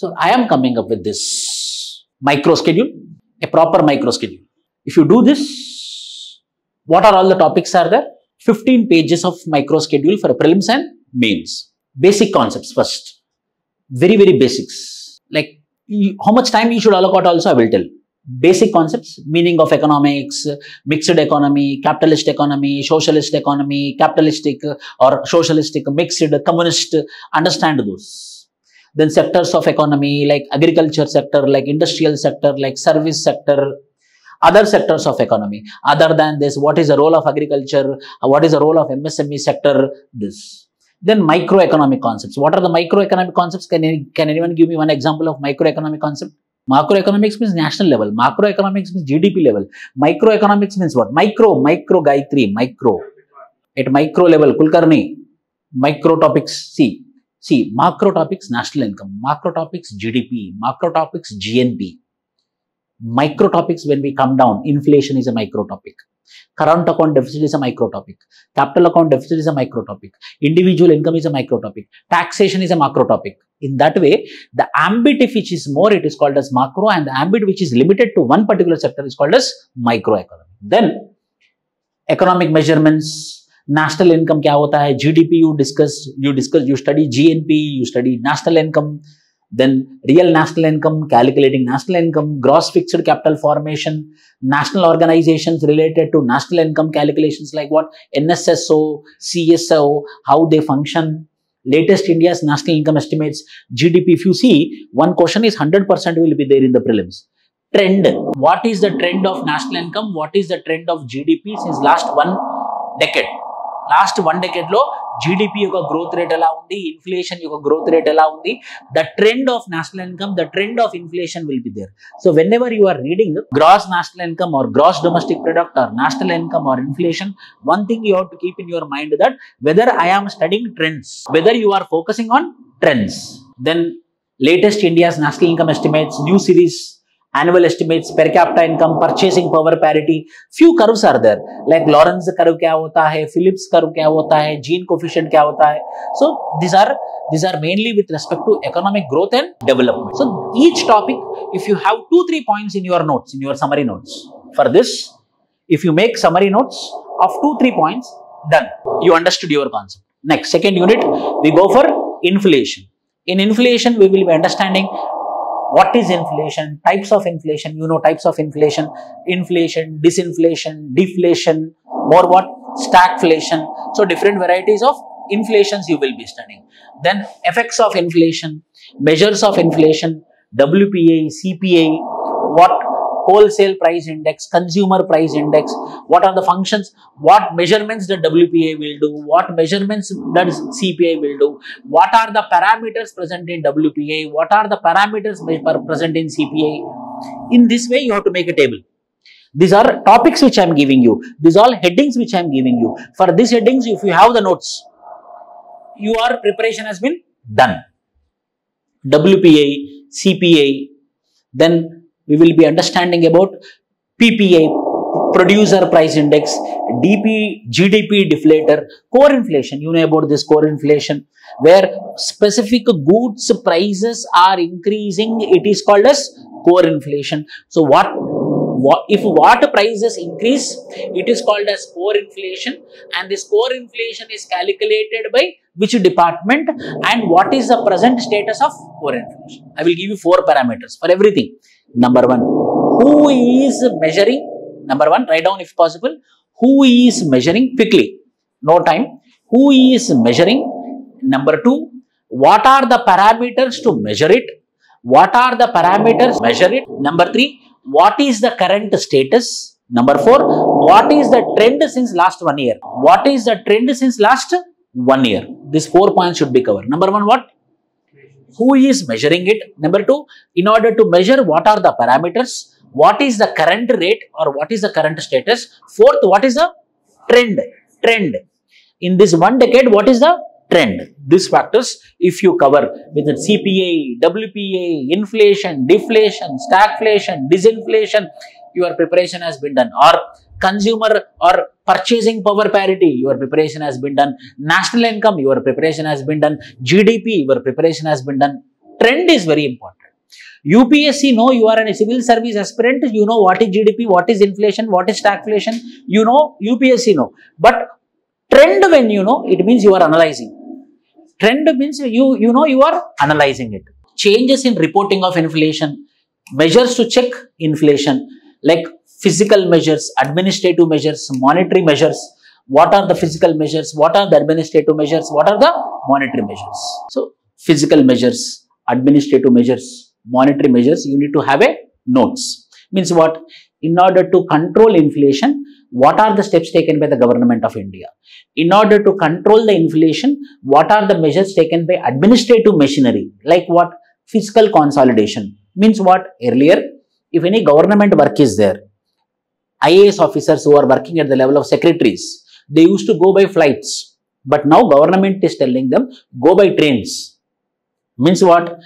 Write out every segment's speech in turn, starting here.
So I am coming up with this micro schedule, a proper micro schedule. If you do this, what are all the topics are there? 15 pages of micro schedule for prelims and mains. Basic concepts first. Very, very basics. Like how much time you should allocate also I will tell. Basic concepts, meaning of economics, mixed economy, capitalist economy, socialist economy, capitalistic or socialistic, mixed, communist, understand those. Then sectors of economy like agriculture sector, like industrial sector, like service sector, other sectors of economy. Other than this, what is the role of agriculture, what is the role of MSME sector, this. Then microeconomic concepts. What are the microeconomic concepts? Can anyone give me one example of microeconomic concept? Macroeconomics means national level. Macroeconomics means GDP level. Microeconomics means what? Micro Gayatri, micro. At micro level, Kulkarni. Micro topics, see, macro topics, national income. Macro topics, GDP. Macro topics, GNP. Micro topics, when we come down, inflation is a micro topic. Current account deficit is a micro topic. Capital account deficit is a micro topic. Individual income is a micro topic. Taxation is a macro topic. In that way, the ambit which is more, it is called as macro, and the ambit which is limited to one particular sector is called as microeconomic. Then, economic measurements, national income kya hota hai, GDP you study GNP, you study national income, then real national income, calculating national income, gross fixed capital formation, national organizations related to national income calculations like what? NSSO, CSO, how they function, latest India's national income estimates, GDP. If you see, one question is 100% will be there in the prelims. Trend. What is the trend of national income? What is the trend of GDP since last one decade? Last one decade lo GDP yoga growth rate ela undi, inflation yoga growth rate ela undi, the trend of national income, the trend of inflation will be there. So whenever you are reading gross national income or gross domestic product or national income or inflation, one thing you have to keep in your mind that whether I am studying trends, whether you are focusing on trends, then latest India's national income estimates, new series, annual estimates, per capita income, purchasing power parity, few curves are there, like Lorentz curve kya hota hai, Phillips curve kya hota hai, Gini coefficient kya hota hai. So these are mainly with respect to economic growth and development. So each topic, if you have 2-3 points in your notes, in your summary notes, for this, if you make summary notes of 2-3 points, done. You understood your concept. Next, second unit, we go for inflation. In inflation, we will be understanding what is inflation, types of inflation, you know types of inflation, inflation, disinflation, deflation, more what? Stagflation. So different varieties of inflations you will be studying. Then effects of inflation, measures of inflation, WPI, CPI, what? Wholesale price index, consumer price index, what are the functions, what measurements the WPI will do, what measurements does CPI will do, what are the parameters present in WPI, what are the parameters present in CPI. In this way, you have to make a table. These are topics which I am giving you. These are all headings which I am giving you. For these headings, if you have the notes, your preparation has been done. WPI, CPI, then we will be understanding about PPI, producer price index, GDP deflator, core inflation. You know about this core inflation, where specific goods prices are increasing. It is called as core inflation. So if prices increase, it is called as core inflation, and this core inflation is calculated by which department and what is the present status of core inflation. I will give you 4 parameters for everything. Number 1, who is measuring? Number 1, write down if possible. Who is measuring? Quickly, no time. Who is measuring? Number 2, what are the parameters to measure it? What are the parameters measure it? Number 3, what is the current status? Number 4, what is the trend since last 1 year? What is the trend since last 1 year? These 4 points should be covered. Number 1, what? Who is measuring it? Number 2, in order to measure, what are the parameters? What is the current rate or what is the current status? 4th, what is the trend? In this 1 decade, what is the trend? These factors, if you cover with the CPI, WPI, inflation, deflation, stagflation, disinflation, your preparation has been done. Or consumer or purchasing power parity, your preparation has been done. National income, your preparation has been done. GDP, your preparation has been done. trend is very important. UPSC, no, you are a civil service aspirant, you know what is GDP, what is inflation, what is stagflation, you know, UPSC, no. But trend, when you know, it means you are analyzing. Trend means you know you are analyzing it. Changes in reporting of inflation, measures to check inflation, like physical measures, administrative measures, monetary measures. What are the physical measures? What are the administrative measures? What are the monetary measures? So, physical measures, administrative measures, monetary measures, you need to have a notes. Means what? In order to control inflation, what are the steps taken by the government of India? In order to control the inflation, what are the measures taken by administrative machinery? Like what? Fiscal consolidation. Means what? Earlier, if any government work is there, IAS officers who are working at the level of secretaries, they used to go by flights. But now government is telling them, go by trains. Means what?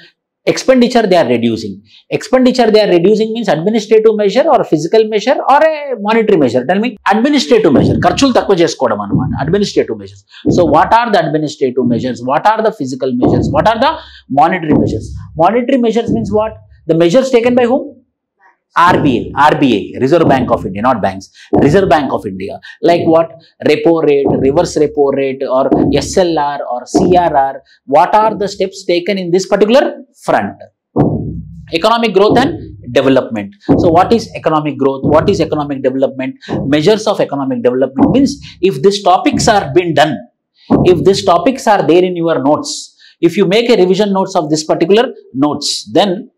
Expenditure they are reducing. Expenditure they are reducing means administrative measure or physical measure or a monetary measure. Tell me, administrative measure. Kharchulu takkuva chesukodam anamata. Administrative measures. So, what are the administrative measures? What are the physical measures? What are the monetary measures? Monetary measures means what? The measures taken by whom? RBI, Reserve Bank of India, not banks, Reserve Bank of India. Like what? Repo rate, reverse repo rate, or SLR or CRR. What are the steps taken in this particular front? Economic growth and development. So, what is economic growth? What is economic development? Measures of economic development means if these topics are been done, if these topics are there in your notes, if you make a revision notes of this particular notes, then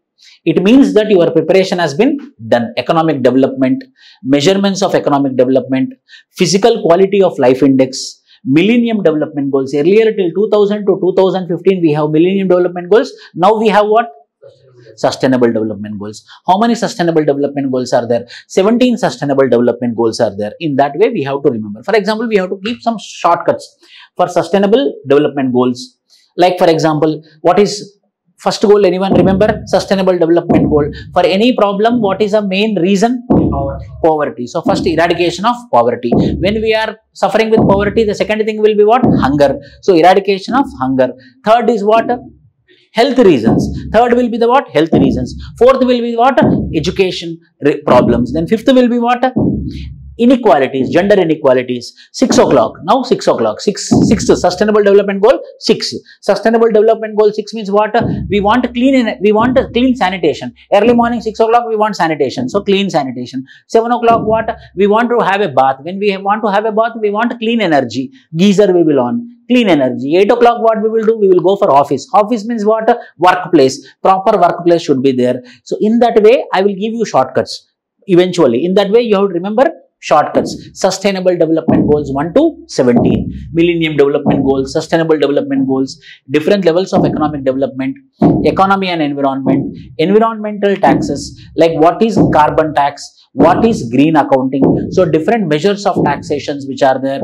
it means that your preparation has been done. Economic development, measurements of economic development, physical quality of life index, Millennium Development Goals. Earlier till 2000 to 2015 we have Millennium Development Goals. Now we have what? Sustainable Development Goals. How many Sustainable Development Goals are there? 17 Sustainable Development Goals are there. In that way we have to remember. For example, we have to keep some shortcuts for Sustainable Development Goals. Like for example, what is first goal? Anyone remember? Sustainable Development Goal. For any problem, what is the main reason? Poverty. So, first eradication of poverty. When we are suffering with poverty, the second thing will be what? Hunger. So, eradication of hunger. Third is what? Health reasons. Third will be the what? Health reasons. Fourth will be what? Education problems. Then fifth will be what? Inequalities, gender inequalities. 6 o'clock. Now 6 o'clock. Sixth Sustainable Development Goal 6. Sustainable Development Goal 6 means what? We want clean sanitation. Early morning 6 o'clock we want sanitation. So clean sanitation. 7 o'clock what? We want to have a bath. When we want to have a bath, we want clean energy. Geyser we will on. Clean energy. 8 o'clock what we will do? We will go for office. Office means what? Workplace. Proper workplace should be there. So in that way, I will give you shortcuts. Eventually, in that way you have to remember shortcuts. Sustainable Development Goals 1 to 17. Millennium Development Goals, Sustainable Development Goals, different levels of economic development, economy and environment, environmental taxes, like what is carbon tax, what is green accounting. So, different measures of taxations which are there.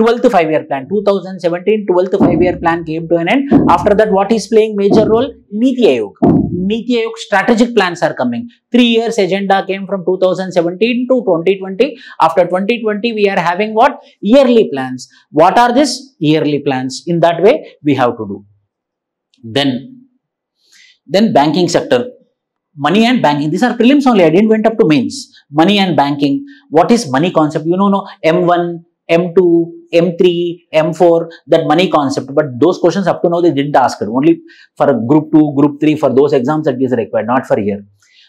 12th 5-year plan, 2017 12th 5-year plan came to an end. After that, what is playing major role? Niti Aayog. Niti Aayog strategic plans are coming. 3 years agenda came from 2017 to 2020. After 2020, we are having what? Yearly plans. What are these? Yearly plans. In that way, we have to do. Then banking sector. Money and banking. These are prelims only. I didn't went up to mains. Money and banking. What is money concept? You know, no, M1, M2, M3, M4, that money concept. But those questions up to now they didn't ask it. Only for group 2, group 3, for those exams that is required, not for here.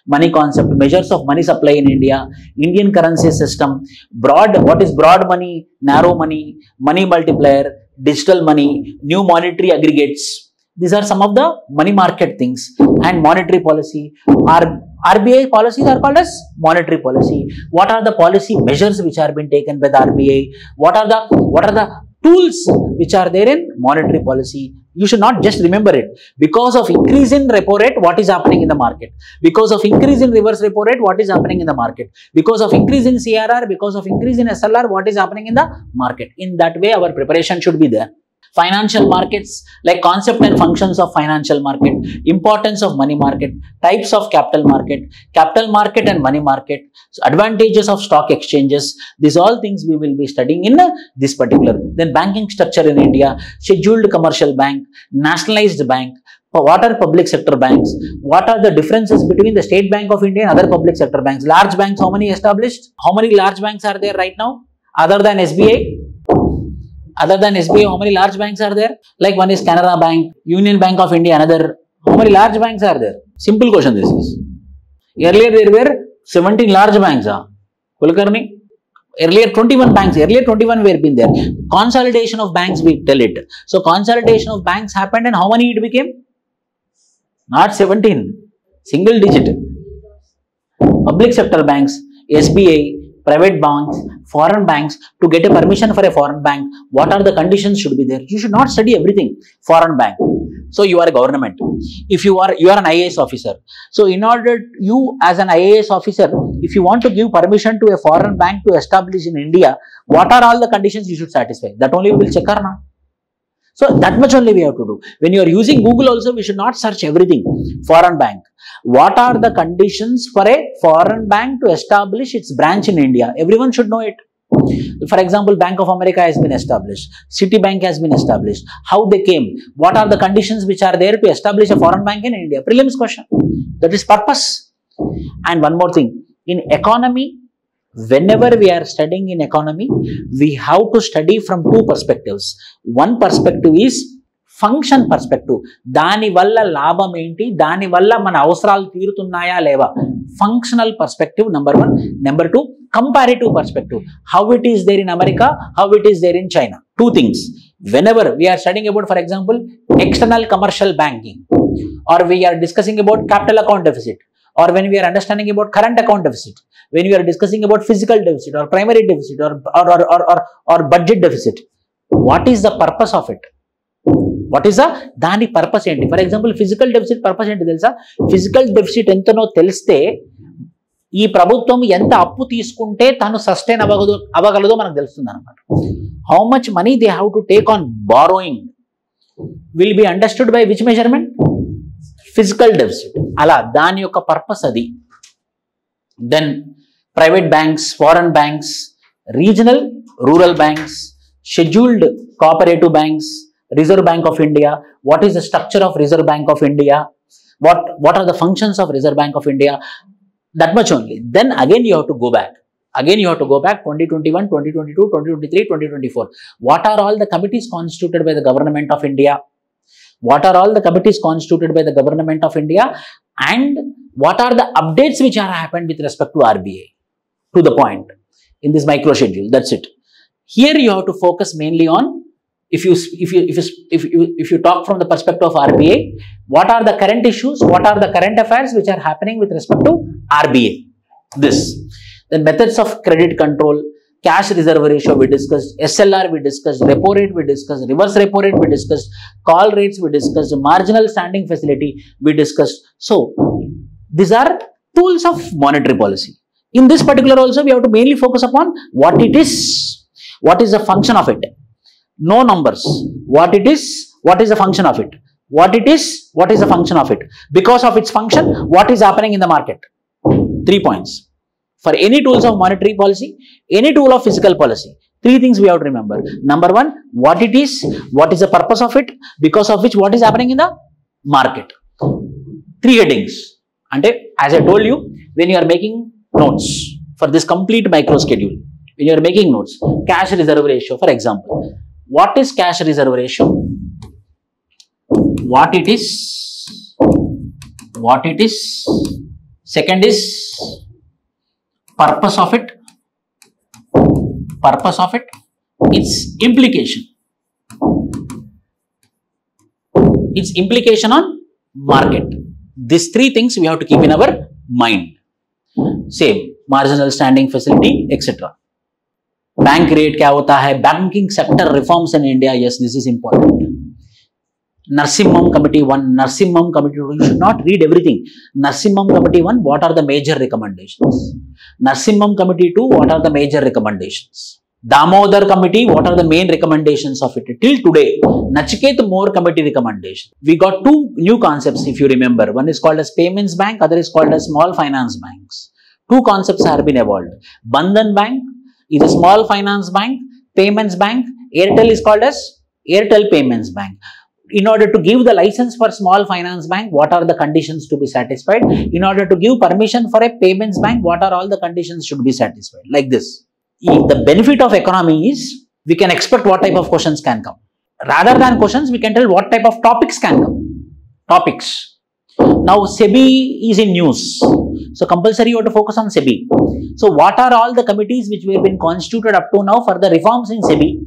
Money concept, measures of money supply in India, Indian currency system, broad, what is broad money, narrow money, money multiplier, digital money, new monetary aggregates. These are some of the money market things. And monetary policy. RBI policies are called as monetary policy. What are the policy measures which are being taken by the RBI? What are the tools which are there in monetary policy? You should not just remember it. Because of increase in repo rate, what is happening in the market? Because of increase in reverse repo rate, what is happening in the market? Because of increase in CRR, because of increase in SLR, what is happening in the market? In that way, our preparation should be there. Financial markets, like concept and functions of financial market, importance of money market, types of capital market and money market, so advantages of stock exchanges. These all things we will be studying in this particular. Then banking structure in India, scheduled commercial bank, nationalized bank, What are public sector banks? What are the differences between the State Bank of India and other public sector banks? Large banks, how many established? How many large banks are there right now? Other than SBI? Other than SBI, how many large banks are there? Like one is Canara Bank, Union Bank of India, another. How many large banks are there? Simple question this is. Earlier there were 17 large banks. Kulkarni? Earlier 21 banks, earlier 21 were been there. Consolidation of banks, we tell it. So consolidation of banks happened and how many it became? Not 17, single digit. Public sector banks, SBI, private banks, foreign banks, to get a permission for a foreign bank, what are the conditions should be there? You should not study everything. Foreign bank. So you are a government. If you are an IAS officer. So in order you as an IAS officer, if you want to give permission to a foreign bank to establish in India, what are all the conditions you should satisfy? That only we will check or not. So that much only we have to do. When you are using Google also, we should not search everything. Foreign bank. What are the conditions for a foreign bank to establish its branch in India? Everyone should know it. For example, Bank of America has been established. Citibank has been established. How they came? What are the conditions which are there to establish a foreign bank in India? Prelims question. That is purpose. And one more thing. In economy, whenever we are studying in economy, we have to study from two perspectives. One perspective is function perspective. Dani valla labham enti, dani valla mana avasaralu teerutunnaya leva. Functional perspective, number one. Number two, comparative perspective. How it is there in America, how it is there in China. Two things. Whenever we are studying about, for example, external commercial banking, or we are discussing about capital account deficit, or when we are understanding about current account deficit, when we are discussing about physical deficit or primary deficit or budget deficit, what is the purpose of it? What is the dani purpose enti? For example, physical deficit purpose enti telsa? Physical deficit entano teliste ఈ ప్రభుత్వం ఎంత అప్పు తీసుకుంటే తను sustain అవ్వగలదో మనకు తెలుస్తుంది అన్నమాట. How much money they have to take on borrowing will be understood by which measurement? Physical deficit. అలా దాని యొక్క పర్పస్ అది. Then private banks, foreign banks, regional rural banks, scheduled cooperative banks, reserve bank of India. What is the structure of reserve bank of India? What are the functions of Reserve Bank of India? That much only. Then again you have to go back. Again you have to go back 2021, 2022, 2023, 2024. What are all the committees constituted by the Government of India? What are all the committees constituted by the Government of India? And what are the updates which are happened with respect to RBI? To the point in this micro schedule. That's it. Here you have to focus mainly on, if you talk from the perspective of RBI, what are the current issues, what are the current affairs which are happening with respect to RBI? This. Then methods of credit control, cash reserve ratio we discussed, SLR we discussed, repo rate we discussed, reverse repo rate we discussed, call rates we discussed, marginal standing facility we discussed. So, these are tools of monetary policy. In this particular also, we have to mainly focus upon what it is, what is the function of it. No numbers. What it is, what is the function of it? What it is, what is the function of it? Because of its function, what is happening in the market? 3 points. For any tools of monetary policy, any tool of fiscal policy, 3 things we have to remember. Number 1, what it is, what is the purpose of it, because of which what is happening in the market. 3 headings. And as I told you, when you are making notes for this complete micro schedule, when you are making notes, cash reserve ratio, for example, what is cash reserve ratio? What it is? What it is? Second is purpose of it. Purpose of it. Its implication. Its implication on market. These 3 things we have to keep in our mind. Same. Marginal standing facility, etc. Bank rate क्या होता है? Banking sector reforms in India. Yes, this is important. Narsimham Committee 1, Narsimham Committee 2. You should not read everything. Narsimham Committee 1, what are the major recommendations? Narsimham Committee 2, what are the major recommendations? Damodar Committee, what are the main recommendations of it? Till today, Nachiket More Committee recommendation. We got 2 new concepts, if you remember. One is called as Payments Bank, other is called as Small Finance Banks. 2 concepts have been evolved. Bandhan Bank is a small finance bank. Payments Bank, Airtel is called as Airtel Payments Bank. In order to give the license for small finance bank, what are the conditions to be satisfied? In order to give permission for a payments bank, what are all the conditions should be satisfied? Like this. The benefit of economy is we can expect what type of questions can come. Rather than questions, we can tell what type of topics can come. Topics. Now, SEBI is in news. So, compulsory you have to focus on SEBI. So, what are all the committees which have been constituted up to now for the reforms in SEBI?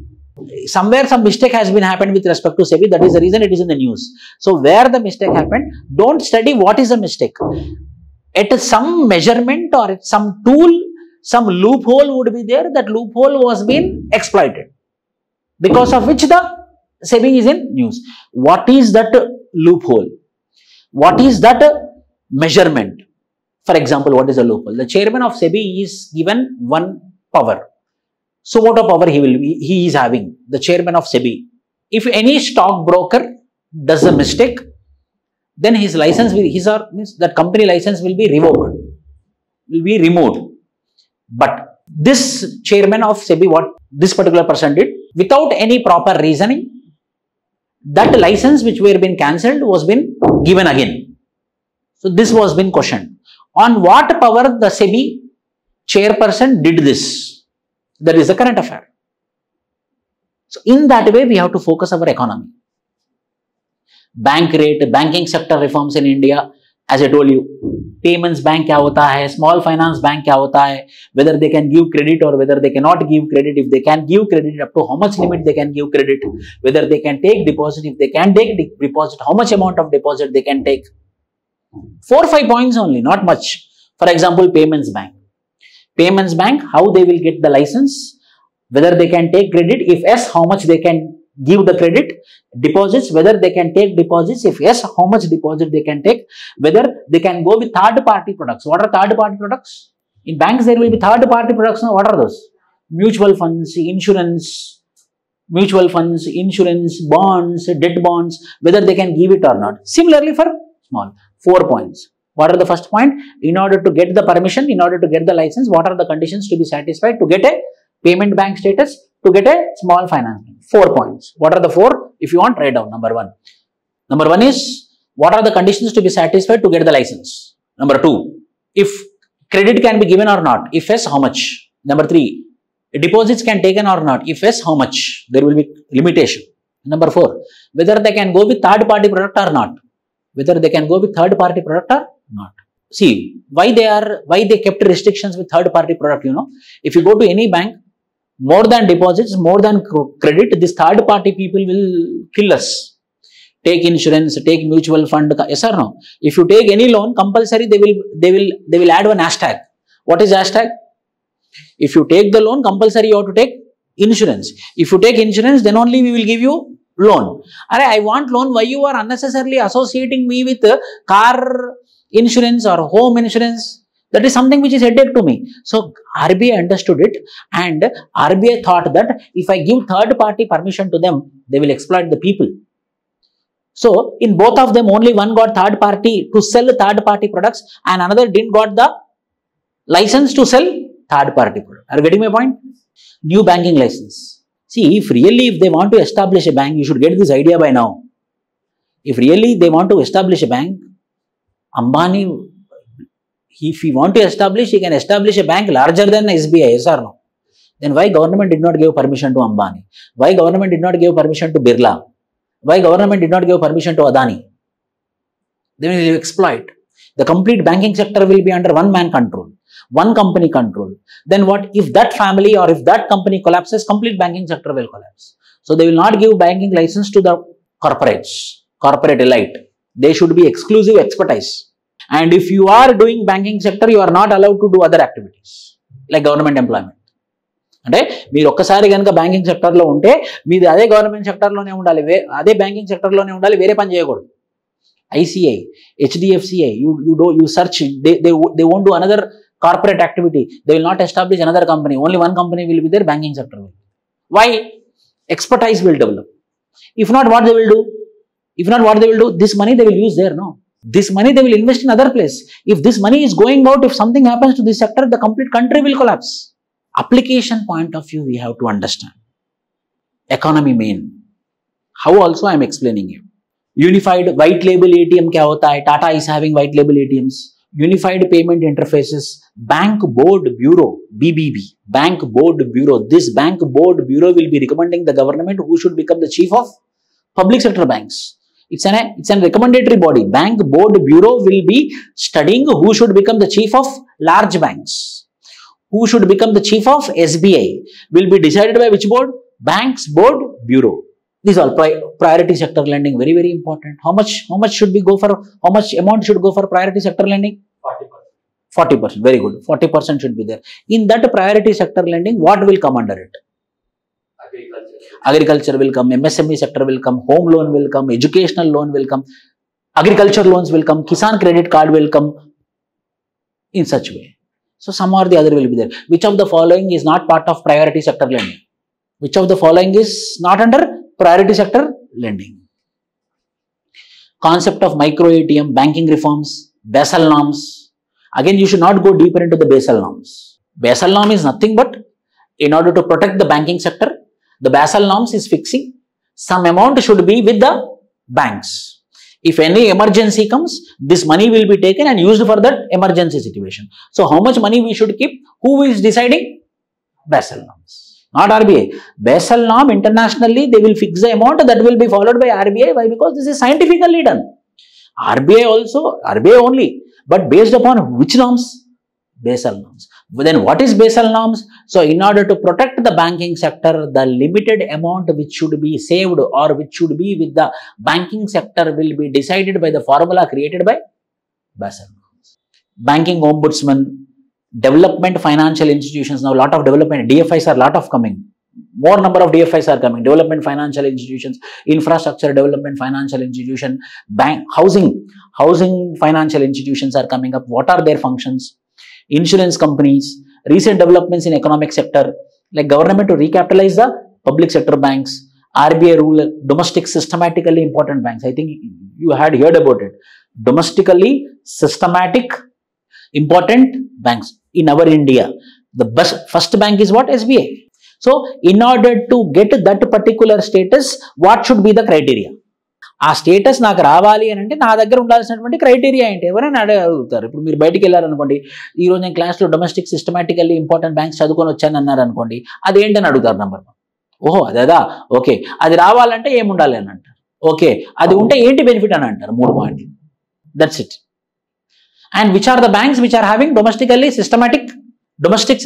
Somewhere some mistake has been happened with respect to SEBI. That is the reason it is in the news. So, where the mistake happened, don't study what is the mistake. At some measurement or at some tool, some loophole would be there. That loophole was being exploited. Because of which the SEBI is in news. What is that loophole? What is that measurement? For example, what is a loophole? The chairman of SEBI is given one power. So, what a power he is having, the chairman of SEBI. If any stockbroker does a mistake, then his license will, that company license will be revoked, will be removed. But this chairman of SEBI, what this particular person did, without any proper reasoning, that license which were been cancelled was been given again. So, this was been questioned. On what power the SEBI chairperson did this? That is the current affair. So, in that way, we have to focus our economy. Bank rate, banking sector reforms in India, as I told you, payments bank kya hota hai, small finance bank kya hota hai, whether they can give credit or whether they cannot give credit, if they can give credit, up to how much limit they can give credit, whether they can take deposit, if they can take deposit, how much amount of deposit they can take. 4 or 5 points only, not much. For example, payments bank. Payments bank, how they will get the license, whether they can take credit, if yes, how much they can give the credit, deposits, whether they can take deposits, if yes, how much deposit they can take, whether they can go with third party products. What are third party products? In banks, there will be third party products. Now, what are those? Mutual funds, insurance, bonds, debt bonds, whether they can give it or not. Similarly, for small, 4 points. What are the first point? In order to get the permission, in order to get the license, what are the conditions to be satisfied to get a payment bank status, to get a small finance bank? 4 points. What are the 4? If you want, write down. Number 1. Number 1 is, what are the conditions to be satisfied to get the license? Number 2, if credit can be given or not. If yes, how much? Number 3, deposits can taken or not. If yes, how much? There will be limitation. Number 4, whether they can go with third party product or not. Whether they can go with third party product or not. See, why they kept restrictions with third party product, you know. If you go to any bank, more than deposits, more than credit, this third party people will kill us. Take insurance, take mutual fund, yes or no? If you take any loan, compulsory they will add one hashtag. What is hashtag? If you take the loan, compulsory you have to take insurance. If you take insurance, then only we will give you loan. I want loan. Why you are unnecessarily associating me with car insurance or home insurance? That is something which is headache to me. So, RBI understood it, and RBI thought that if I give third party permission to them, they will exploit the people. So, in both of them, only one got third party to sell third party products and another didn't got the license to sell third party product. Are you getting my point? New banking license. See, if they want to establish a bank, you should get this idea by now. If really they want to establish a bank, Ambani, if he want to establish, he can establish a bank larger than SBI, yes or no? Then why government did not give permission to Ambani? Why government did not give permission to Birla? Why government did not give permission to Adani? They will exploit. The complete banking sector will be under one man control, one company control. Then what if that family or if that company collapses, complete banking sector will collapse. So they will not give banking license to the corporates, corporate elite. They should be exclusive expertise. And if you are doing banking sector, you are not allowed to do other activities like government employment. అంటే మీరు ఒక్కసారి కనుక banking సెక్టర్లో ఉంటే మీది అదే government సెక్టర్లోనే ఉండాలి, అదే బ్యాంకింగ్ సెక్టర్లోనే ఉండాలి, వేరే పని చేయకూడదు. ICI, HDFCI, you search, they won't do another corporate activity. They will not establish another company. Only one company will be there, banking sector will. Why? Expertise will develop. If not, what they will do? This money they will use there, no? This money they will invest in other place. If this money is going out, if something happens to this sector, the complete country will collapse. Application point of view, we have to understand. Economy main. How also I am explaining you. Unified white label ATM क्या होता है? Tata is having white label ATMs. Unified payment interfaces. Bank Board Bureau, BBB. Bank Board Bureau. This Bank Board Bureau will be recommending the government who should become the chief of public sector banks. It's an recommendatory body. Bank Board Bureau will be studying who should become the chief of large banks. Who should become the chief of SBI will be decided by which board? Banks Board Bureau. These are priority sector lending, very, very important. How much should we go for, how much amount should go for priority sector lending? 40%. 40%, very good. 40% should be there. In that priority sector lending, what will come under it? Agriculture will come, MSME sector will come, home loan will come, educational loan will come, agriculture loans will come, Kisan credit card will come, in such way. So some or the other will be there. Which of the following is not part of priority sector lending? Which of the following is not under priority sector lending? Concept of micro ATM, banking reforms, Basel norms. Again, you should not go deeper into the Basel norms. Basel norm is nothing but, in order to protect the banking sector, the Basel norms is fixing some amount should be with the banks. If any emergency comes, this money will be taken and used for that emergency situation. So how much money we should keep? Who is deciding? Basel norms. Not RBI. Basel norm internationally, they will fix the amount that will be followed by RBI. Why? Because this is scientifically done. RBI also, RBI only. But based upon which norms? Basel norms. But then what is Basel norms? So in order to protect the banking sector, the limited amount which should be saved or which should be with the banking sector will be decided by the formula created by Basel norms. Banking ombudsman, development financial institutions. Now a lot of development, DFIs are a lot of coming. More number of DFIs are coming. Development financial institutions, infrastructure development financial institution, bank, housing financial institutions are coming up. What are their functions? Insurance companies, recent developments in economic sector, like government to recapitalize the public sector banks, RBI rule, domestic systematically important banks. I think you had heard about it. Domestically systematic important banks in our India. The first bank is what? SBI. So, in order to get that particular status, what should be the criteria? ఆ status నాకు రావాలి అని అంటే నా దగ్గర ఉండాల్సినటువంటి criteria ఏంటి? ఎవరైనా అడుగుతారు. ఇప్పుడు మీరు బయటికి వెళ్ళారనుకోండి, ఈరోజు నేను క్లాస్లో డొమెస్టిక్ సిస్టమాటికల్లీ ఇంపార్టెంట్ బ్యాంక్స్ చదువుకొని వచ్చాను అన్నారు అనుకోండి, అదేంటని అడుగుతారు నెంబర్ 1. ఓహో అదేదా, ఓకే, అది రావాలంటే ఏముండాలి అని అంటారు. ఓకే, అది ఉంటే ఏంటి బెనిఫిట్ అని అంటారు. 3 పాయింట్లు. That's it. And which are the banks which are having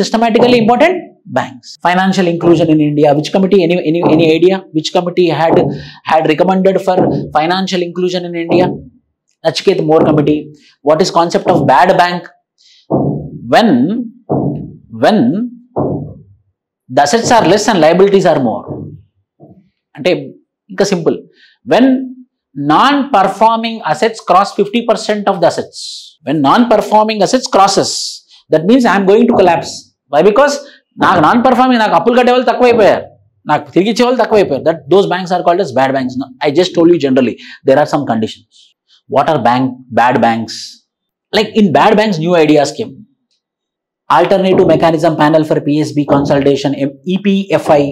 systematically important banks. Financial inclusion in India. Which committee? Any idea? Which committee had recommended for financial inclusion in India? Nachiket Moore committee. What is concept of bad bank? When the assets are less and liabilities are more. Ante inka simple. When non-performing assets cross 50% of the assets. When non-performing assets crosses, that means I am going to collapse. Why? Because నాకు non performing, నాకు అప్పులు కట్టే వాళ్ళు తక్కువైపోయారు, నాకు తిరిగి ఇచ్చే వాళ్ళు తక్కువైపోయారు. That those banks are called as bad banks. I just told you generally there are some conditions. What are bad banks? Like in bad banks, new ideas came. Alternative mechanism panel for PSB consultation, EPFI,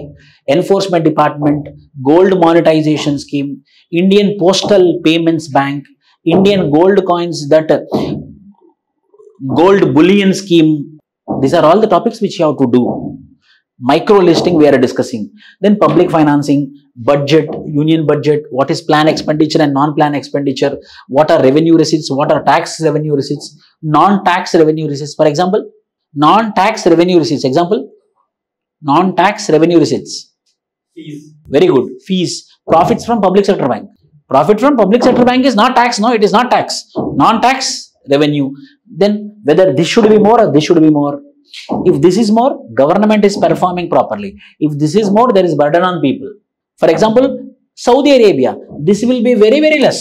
enforcement department, gold monetization scheme, Indian postal payments bank, Indian gold coins, that gold bullion scheme. These are all the topics which you have to do. Micro listing we are discussing. Then public financing, budget, union budget, what is plan expenditure and non-plan expenditure, what are revenue receipts, what are tax revenue receipts, non-tax revenue receipts. For example, non-tax revenue receipts. Example, non-tax revenue receipts. Fees. Very good. Fees. Profits from public sector bank. Profit from public sector bank is not tax. No, it is not tax. Non-tax revenue. Then whether this should be more or this should be more. If this is more, government is performing properly. If this is more, there is burden on people. For example, Saudi Arabia, this will be very, very less.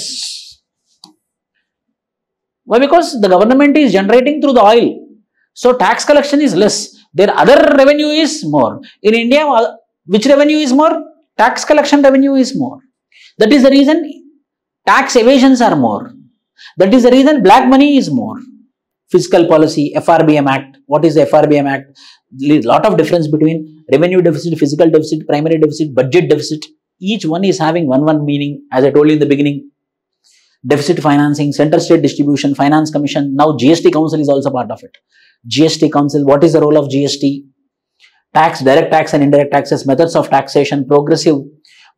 Why? Because the government is generating through the oil. So tax collection is less. Their other revenue is more. In India, which revenue is more? Tax collection revenue is more. That is the reason tax evasions are more. That is the reason black money is more. Fiscal policy, FRBM Act. What is the FRBM Act? Lot of difference between revenue deficit, fiscal deficit, primary deficit, budget deficit. Each one is having one meaning, as I told you in the beginning. deficit financing, center state distribution, finance commission. Now GST council is also part of it. GST council, what is the role of GST? Tax, direct tax and indirect taxes, methods of taxation, progressive,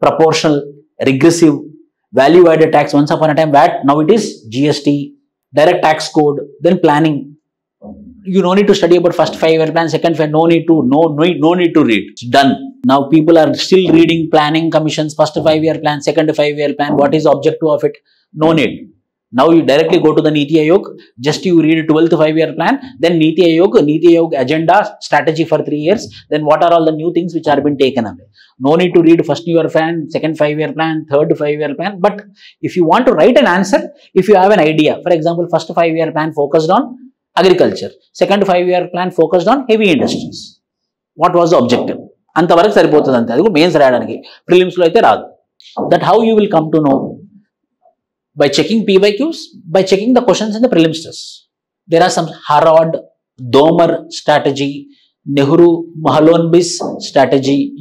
proportional, regressive, value added tax. Once upon a time VAT, now it is GST, direct tax code, then planning. You no need to study about first 5-year plan, second 5, no need to read. It's done. Now people are still reading planning commissions, first 5-year plan, second 5-year plan. What is the objective of it? No need. Now you directly go to the Niti Aayog, just you read 12th 5-year plan, then Niti Aayog agenda, strategy for 3 years, then what are all the new things which are been taken away. No need to read first year plan, second 5-year plan, third 5-year plan. But if you want to write an answer, if you have an idea, for example, first 5-year plan focused on agriculture, second 5-year plan focused on heavy industries. What was the objective? Antavaraku saripothundi ante. Adi mains rayadaniki. Prelims lo aithe raadu. That how you will come to know? By checking PYQs, by checking the questions in the prelims test. There are some Harrod, Domer strategy, Nehru, Mahalanobis strategy,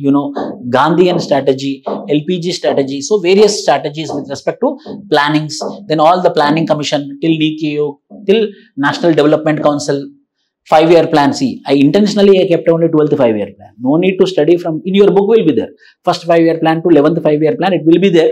Gandhian strategy, LPG strategy. So various strategies with respect to plannings. Then all the planning commission till Niti Aayog, till National Development Council, 5-year plan. See, I intentionally kept only 12th 5-year plan. No need to study from, in your book will be there. First 5-year plan to 11th 5-year plan, it will be there.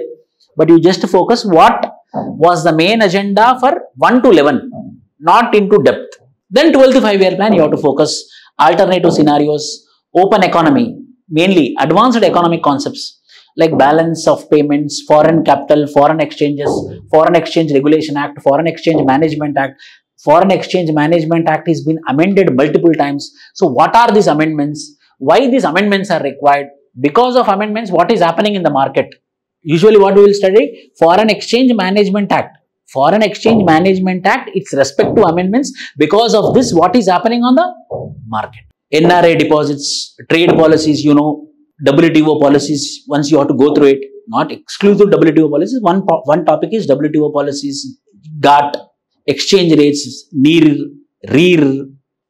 But you just focus what was the main agenda for 1 to 11, not into depth. Then 12th 5-year plan, you have to focus alternative scenarios, open economy, mainly advanced economic concepts like balance of payments, foreign capital, foreign exchanges, Foreign Exchange Regulation Act, Foreign Exchange Management Act. Foreign Exchange Management Act has been amended multiple times. So what are these amendments? Why these amendments are required? Because of amendments, what is happening in the market? Usually what we will study? Foreign Exchange Management Act. Foreign Exchange Management Act, its respect to amendments. Because of this, what is happening on the market? NRA deposits, trade policies, WTO policies, once you have to go through it. Not exclusive WTO policies. One topic is WTO policies, GATT, exchange rates, NIR, REER,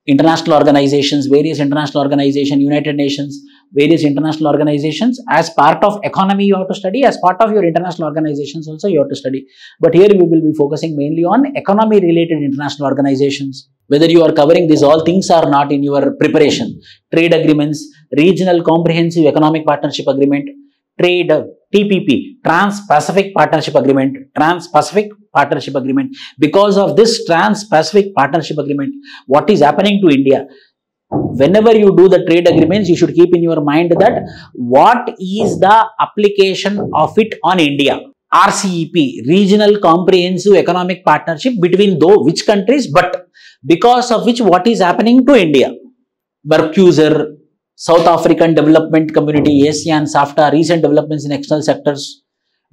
international organizations, various international organizations, United Nations, various international organizations. As part of economy you have to study, as part of your international organizations also you have to study. But here we will be focusing mainly on economy related international organizations. Whether you are covering these all things or not in your preparation. Trade agreements, Regional Comprehensive Economic Partnership Agreement, trade, TPP, Trans-Pacific Partnership Agreement, Trans-Pacific Partnership Agreement. Because of this Trans-Pacific Partnership Agreement, what is happening to India? Whenever you do the trade agreements, you should keep in your mind that what is the application of it on India. RCEP, Regional Comprehensive Economic Partnership between which countries, but because of which what is happening to India. Mercosur, South African Development Community, ASEAN, SAFTA, recent developments in external sectors,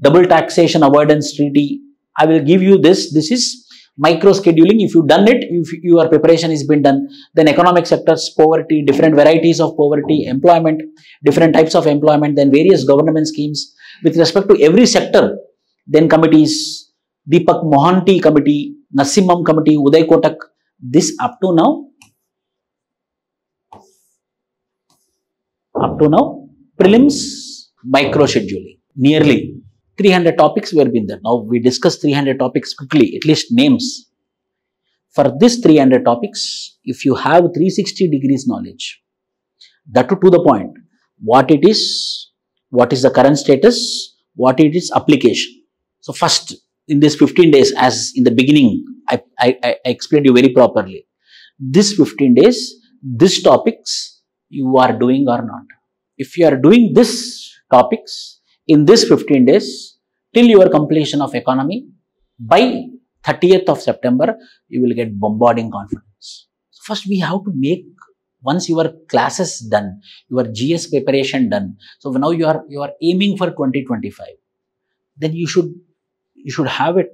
Double Taxation Avoidance Treaty. I will give you this. This is micro scheduling. If you done it, if your preparation has been done, then economic sectors, poverty, different varieties of poverty, employment, different types of employment, then various government schemes with respect to every sector, then committees, Deepak Mohanty Committee, Nasimham Committee, Uday Kotak. This up to now, prelims micro scheduling. Nearly 300 topics were been there. Now we discuss 300 topics quickly, at least names. For this 300 topics, if you have 360 degrees knowledge, that to the point, what it is, what is the current status, what it is application. So first, in this 15 days, as in the beginning, I explained you very properly. This 15 days, these topics you are doing or not. If you are doing these topics in this 15 days, till your completion of economy, by 30th of September, you will get bombarding confidence. So first we have to make, once your classes done, your GS preparation done, so now you are aiming for 2025, then you should have a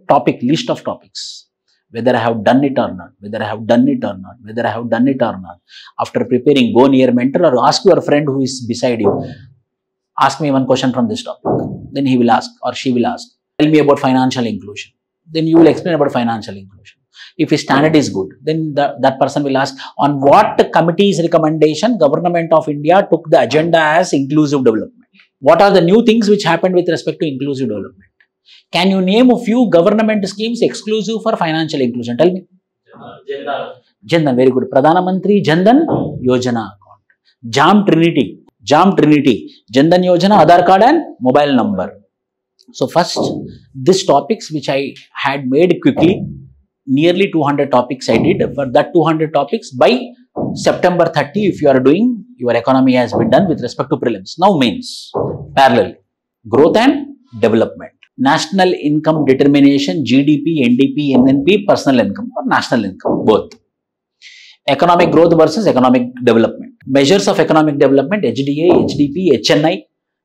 list of topics, whether I have done it or not, whether I have done it or not, whether I have done it or not. After preparing, go near mentor or ask your friend who is beside you, ask me one question from this topic. Then he will ask or she will ask, tell me about financial inclusion. Then you will explain about financial inclusion. If his standard is good, then that person will ask, on what committee's recommendation Government of India took the agenda as inclusive development. What are the new things which happened with respect to inclusive development? Can you name a few government schemes exclusive for financial inclusion? Tell me. Jandan, very good. Pradhana Mantri Jandan Yojana account. Jam Trinity, Jandan Yojana, Aadhaar card and mobile number. So first, these topics which I had made quickly, nearly 200 topics I did. For that 200 topics, by September 30, if you are doing, your economy has been done with respect to prelims. Now mains, parallel, growth and development. National income determination, GDP, NDP, NNP, personal income or national income, both. Economic growth versus economic development. Measures of economic development, HDA, HDP, HNI,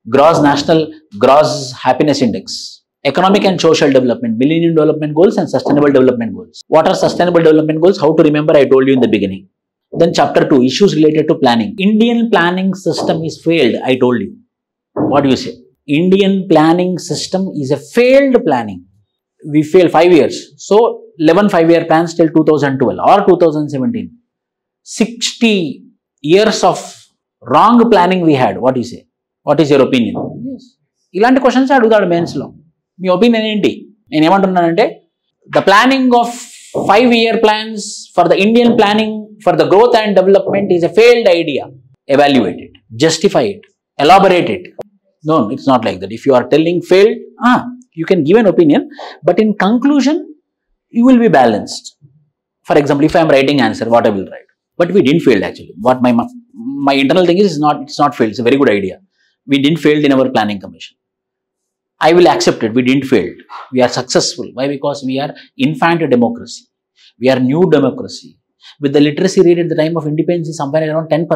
gross happiness index. Economic and social development, Millennium Development Goals and Sustainable Development Goals. What are Sustainable Development Goals? How to remember, I told you in the beginning. Then chapter 2, issues related to planning. Indian planning system is failed, I told you. What do you say? Indian planning system is a failed planning. We failed 5 years. So, 11 5-year plans till 2012 or 2017. 60 years of wrong planning we had. What do you say? What is your opinion? Yes. Ilanti questions adugadu mains lo. My opinion enti? Nenu emantunnanante the planning of 5-year plans for the Indian planning for the growth and development is a failed idea. Evaluate it, justify it, elaborate it. No, it's not like that. If you are telling failed, you can give an opinion, but in conclusion, you will be balanced. For example, if I am writing answer, what I will write? But we didn't fail actually. What my internal thing is it's not failed. It's a very good idea. We didn't fail in our planning commission. I will accept it. We didn't fail. We are successful. Why? Because we are infant democracy. We are new democracy. With the literacy rate at the time of independence is somewhere around 10%.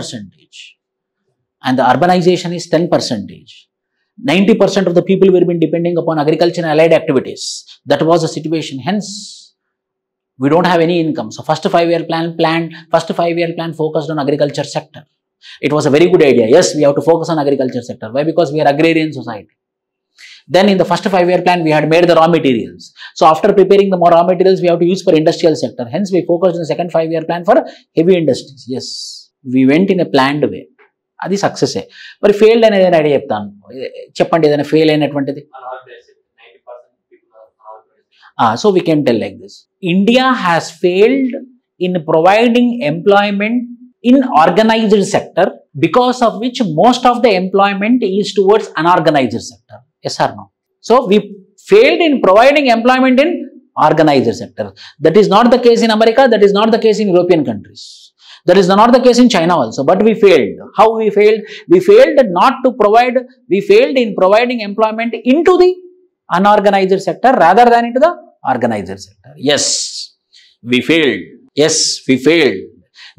And the urbanization is 10%. 90% of the people were been depending upon agriculture and allied activities. That was the situation. Hence, we don't have any income. So, first 5-year plan focused on agriculture sector. It was a very good idea. Yes, we have to focus on agriculture sector. Why? Because we are agrarian society. Then in the first 5-year plan, we had made the raw materials. So, after preparing the more raw materials, we have to use for industrial sector. Hence, we focused on the second 5-year plan for heavy industries. Yes, we went in a planned way. అది success. మరి failed అనేది idea చెప్తాను, చెప్పండి ఏదైనా fail అయినటువంటిది. So we can tell like this. India has failed in providing employment in organized sector because of which most of the employment is towards unorganized sector. Yes or no? So we failed in providing employment in organized sector. That is not the case in America, that is not the case in European countries. That is not the case in China also, but we failed. How we failed? We failed in providing employment into the unorganized sector rather than into the organized sector. Yes, we failed. Yes, we failed.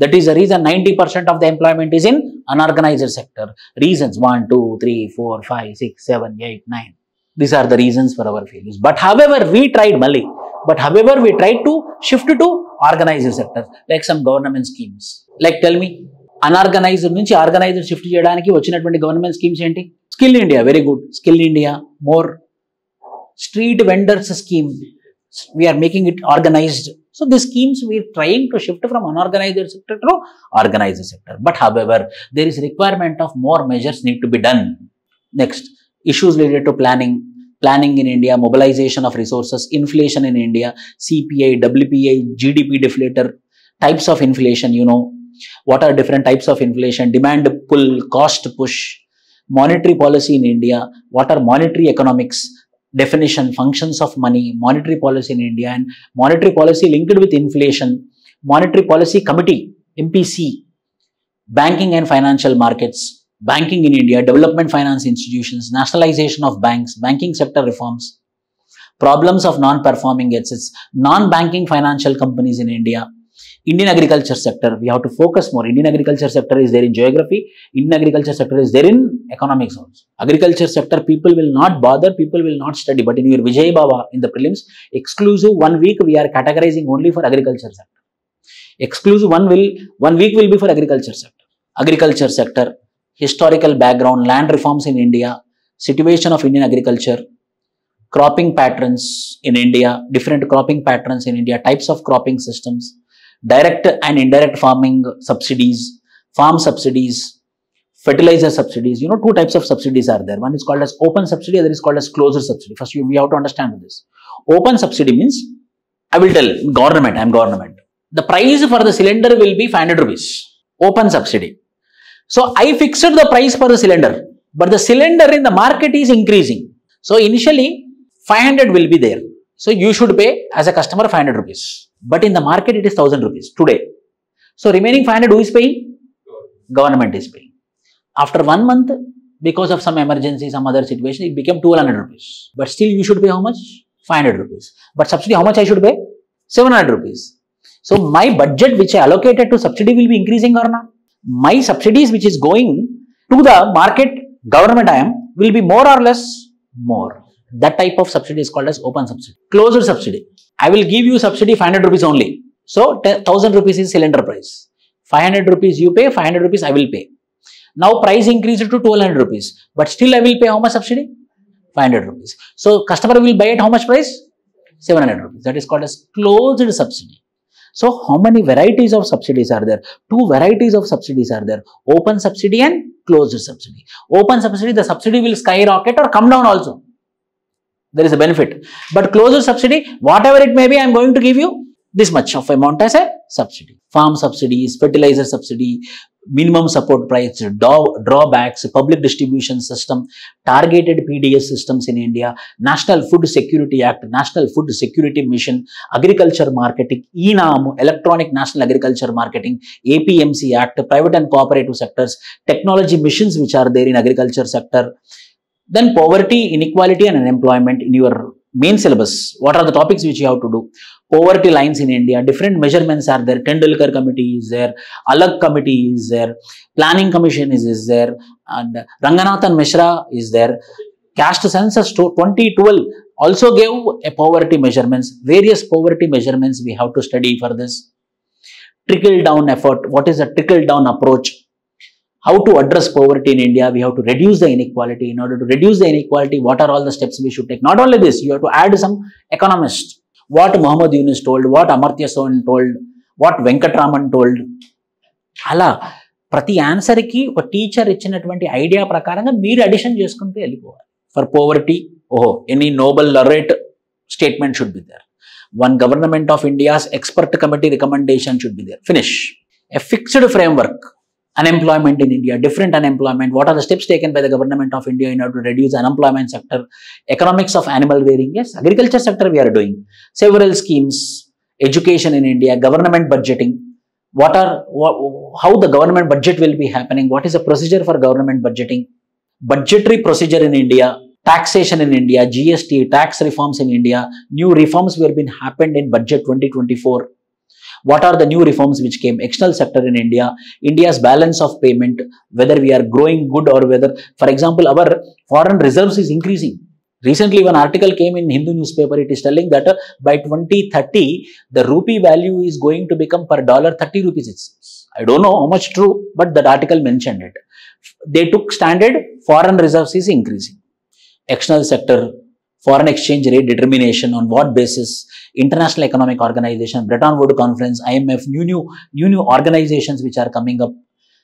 That is the reason 90% of the employment is in unorganized sector. Reasons 1, 2, 3, 4, 5, 6, 7, 8, 9. These are the reasons for our failures. But however, we tried to shift to organized sector, like some government schemes. Like tell me, unorganized నుంచి organized shift చేయడానికి వచ్చినటువంటి government schemes ఏంటి? Skill India, very good. Skill India, more. Street vendors scheme, we are making it organized. So these schemes we are trying to shift from unorganized sector to organized sector. But however, there is requirement of more measures need to be done. Next, issues related to planning in India, mobilization of resources, inflation in India, CPI, WPI, GDP deflator, types of inflation, you know, what are different types of inflation, demand pull, cost push, monetary policy in India, what are monetary economics, definition, functions of money, monetary policy in India, and monetary policy linked with inflation, monetary policy committee, MPC, banking and financial markets, banking in India, development finance institutions, nationalization of banks, banking sector reforms, problems of non-performing assets, non-banking financial companies in India, Indian agriculture sector, we have to focus more. Indian agriculture sector is there in geography, Indian agriculture sector is there in economics also. Agriculture sector, people will not bother, people will not study, but in your Vijay Baba, in the prelims, exclusive 1 week we are categorizing only for agriculture sector. Exclusive 1 week will be for agriculture sector. Agriculture sector, historical background, land reforms in India, situation of Indian agriculture, cropping patterns in India, different cropping patterns in India, types of cropping systems, direct and indirect farming subsidies, farm subsidies, fertilizer subsidies. You know, two types of subsidies are there. One is called as open subsidy, other is called as closed subsidy. First, we have to understand this. Open subsidy means, I will tell government, I am government. The price for the cylinder will be 500 rupees. Open subsidy. So, I fixed the price for the cylinder, but the cylinder in the market is increasing. So, initially 500 will be there. So, you should pay as a customer 500 rupees. But in the market, it is 1000 rupees today. So, remaining 500, who is paying? Government is paying. After 1 month, because of some emergency, some other situation, it became 1200 rupees. But still, you should pay how much? 500 rupees. But subsidy, how much I should pay? 700 rupees. So, my budget which I allocated to subsidy will be increasing or not? My subsidies which is going to the market, government I am, will be more or less? More. That type of subsidy is called as open subsidy. Closed subsidy. I will give you subsidy 500 rupees only. So, 1000 rupees is cylinder price. 500 rupees you pay, 500 rupees I will pay. Now, price increased to 1200 rupees. But still I will pay how much subsidy? 500 rupees. So, customer will buy at how much price? 700 rupees. That is called as closed subsidy. So, how many varieties of subsidies are there? Two varieties of subsidies are there. Open subsidy and closed subsidy. Open subsidy, the subsidy will skyrocket or come down also. There is a benefit. But closed subsidy, whatever it may be, I am going to give you this much of amount as a subsidy. Farm subsidies, fertilizer subsidy, minimum support price, drawbacks, public distribution system, targeted PDS systems in India, National Food Security Act, National Food Security Mission, agriculture marketing, ENAM, Electronic National Agriculture Marketing, APMC Act, private and cooperative sectors, technology missions which are there in agriculture sector. Then poverty, inequality and unemployment in your main syllabus. What are the topics which you have to do? Poverty lines in India, different measurements are there. Tendulkar committee is there, Alag committee is there, planning commission is there, and Ranganathan Mishra is there. Caste census 2012 also gave a poverty measurements, various poverty measurements we have to study for this. Trickle down effort, what is a trickle down approach? How to address poverty in India, we have to reduce the inequality. In order to reduce the inequality, what are all the steps we should take? Not only this, you have to add some economists. What Muhammad Yunus told, what Amartya Sen told, what Venkatraman told. Ala, prati answer ki oka teacher icchinatuvanti idea prakaranga meer addition cheskunte vellipovali. For poverty, any noble laureate statement should be there. One Government of India's expert committee recommendation should be there. Finish. A fixed framework. Unemployment in India, different unemployment, what are the steps taken by the Government of India in order to reduce the unemployment sector, economics of animal rearing, yes, agriculture sector we are doing, several schemes, education in India, government budgeting, how the government budget will be happening, what is the procedure for government budgeting, budgetary procedure in India, taxation in India, GST, tax reforms in India, new reforms will be happened in budget 2024. What are the new reforms which came? External sector in India, India's balance of payment, whether we are growing good or whether, for example, our foreign reserves is increasing. Recently, one article came in Hindu newspaper, it is telling that by 2030, the rupee value is going to become per dollar 30 rupees. It's, I don't know how much true, but that article mentioned it. They took standard, foreign reserves is increasing. External sector, foreign exchange rate determination, on what basis? International Economic Organization, Bretton Woods Conference, IMF, new organizations which are coming up.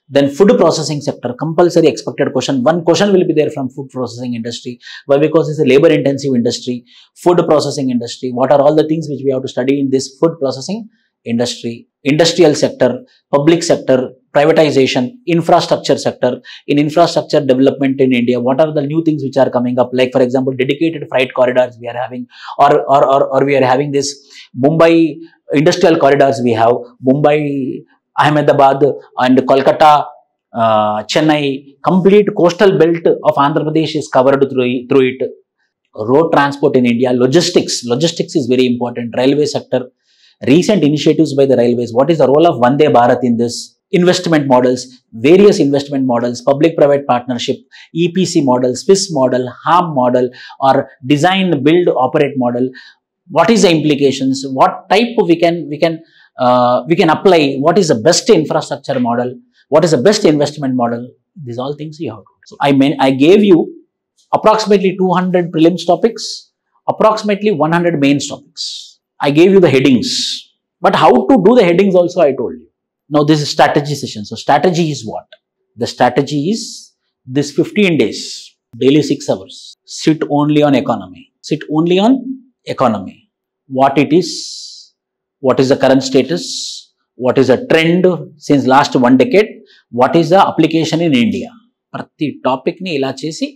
Then food processing sector, compulsory expected question. One question will be there from food processing industry. Why? Because it's a labor intensive industry. Food processing industry. What are all the things which we have to study in this food processing industry? Industrial sector, public sector, privatization, infrastructure sector. In infrastructure development in India, what are the new things which are coming up? Like, for example, dedicated freight corridors we are having, or we are having this Mumbai industrial corridors we have, Mumbai, Ahmedabad and Kolkata, Chennai, complete coastal belt of Andhra Pradesh is covered through it. Road transport in India, logistics is very important, railway sector, recent initiatives by the railways. What is the role of Vande Bharat in this? Investment models, various investment models, public-private partnership, EPC model, Swiss model, HAM model, or design, build, operate model. What is the implications? What type we can apply? What is the best infrastructure model? What is the best investment model? These all things you have to do. So I gave you approximately 200 prelims topics, approximately 100 mains topics. I gave you the headings, but how to do the headings also I told you. Now this is strategy session. So strategy is what? The strategy is this 15 days, daily 6 hours, sit only on economy. Sit only on economy. What it is, what is the current status, what is the trend since last 1 decade, what is the application in India. Prati topic ni ila chesi,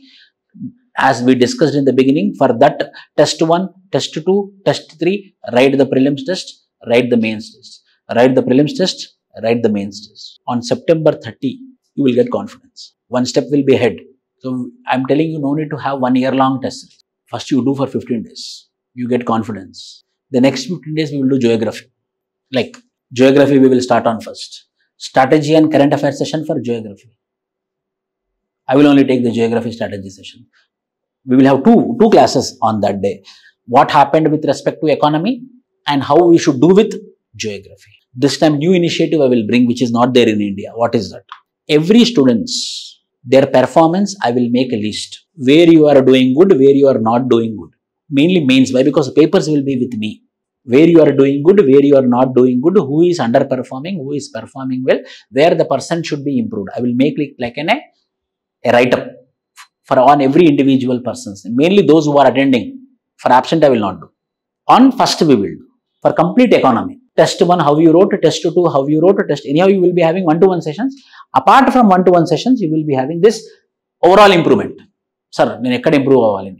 as we discussed in the beginning, for that test 1, test 2, test 3, write the prelims test, write the mains test. Write the prelims test, write the mains test. On September 30, you will get confidence. One step will be ahead. So, I am telling you, no need to have 1 year long test. First you do for 15 days. You get confidence. The next 15 days we will do geography. Like geography we will start on first. Strategy and current affairs session for geography. I will only take the geography strategy session. We will have two classes on that day. What happened with respect to economy and how we should do with geography. This time new initiative I will bring which is not there in India. What is that? Every student's, their performance I will make a list. Where you are doing good, where you are not doing good. Mainly mains. Why? Because the papers will be with me. Where you are doing good, where you are not doing good, who is underperforming, who is performing well, where the person should be improved. I will make it like a write-up for on every individual persons. Mainly those who are attending. For absent I will not do. On first we will do. For complete economy. Test 1 how you wrote, test 2 how you wrote, test anyhow you will be having 1-to-1 sessions. Apart from 1-to-1 sessions, you will be having this overall improvement. Sir, నేను ఎక్కడ improve అవ్వాలి,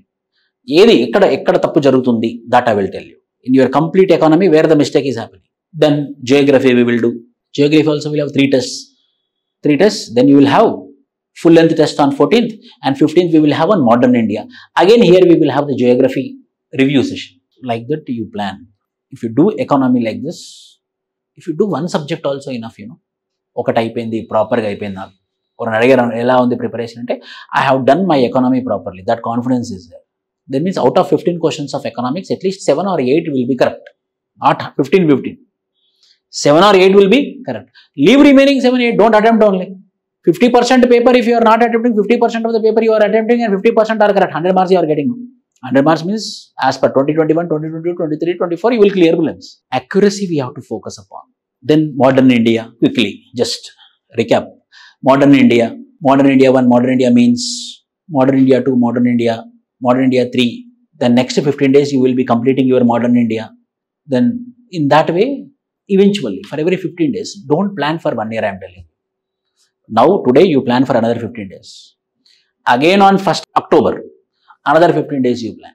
ఏది ఎక్కడ తప్పు జరుగుతుంది, that I will tell you. In your complete economy, where the mistake is happening. Then geography we will do. Geography also will have 3 tests. 3 tests, then you will have full length test on 14th and 15th we will have on modern India. Again here we will have the geography review session. Like that you plan. If you do economy like this, if you do one subject also enough, ఒకటి అయిపోయింది, ప్రాపర్గా అయిపోయింది నాకు. ఒకరిని అడిగారు ఎలా ఉంది preparation అంటే, I have done my economy properly. That confidence is there. That means out of 15 questions of economics, at least 7 or 8 will be correct. Not 15. 7 or 8 will be correct. Leave remaining 7, 8. Don't attempt only. 50% paper, if you are not attempting, 50% of the paper you are attempting and 50% are correct. 100 marks you are getting. 100 marks means as per 2021, 2022, 23, 24, you will clear prelims. Accuracy we have to focus upon. Then modern India, quickly, just recap. Modern India 1, modern India means modern India 2, modern India 3. Then next 15 days you will be completing your modern India. Then in that way, eventually for every 15 days, don't plan for 1 year I am telling you. Now today you plan for another 15 days. Again on 1st October, another 15 days you plan.